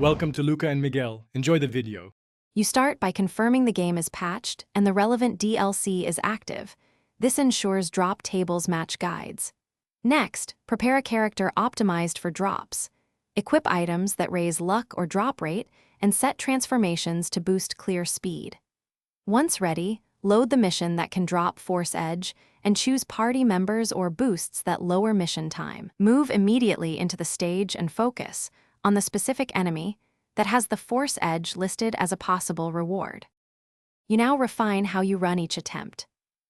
Welcome to Luca and Miguel. Enjoy the video. You start by confirming the game is patched and the relevant DLC is active. This ensures drop tables match guides. Next, prepare a character optimized for drops. Equip items that raise luck or drop rate and set transformations to boost clear speed. Once ready, load the mission that can drop Force Edge and choose party members or boosts that lower mission time. Move immediately into the stage and focus on the specific enemy that has the Force Edge listed as a possible reward. You now refine how you run each attempt.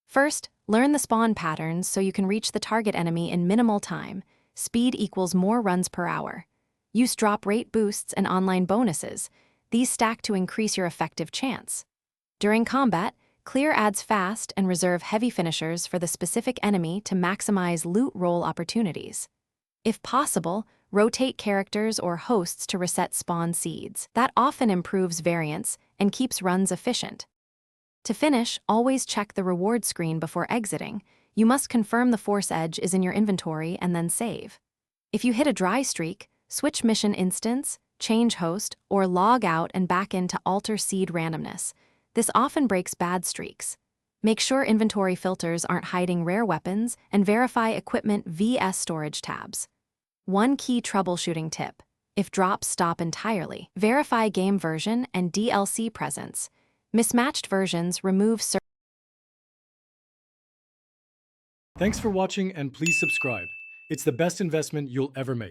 First, learn the spawn patterns so you can reach the target enemy in minimal time. Speed equals more runs per hour. Use drop rate boosts and online bonuses. These stack to increase your effective chance. During combat, clear adds fast and reserve heavy finishers for the specific enemy to maximize loot roll opportunities. If possible, rotate characters or hosts to reset spawn seeds. That often improves variance and keeps runs efficient. To finish, always check the reward screen before exiting. You must confirm the Force Edge is in your inventory and then save. If you hit a dry streak, switch mission instance, change host, or log out and back into alter seed randomness. This often breaks bad streaks. Make sure inventory filters aren't hiding rare weapons and verify equipment vs storage tabs. One key troubleshooting tip: if drops stop entirely, verify game version and DLC presence. Mismatched versions remove Thanks for watching and please subscribe. It's the best investment you'll ever make.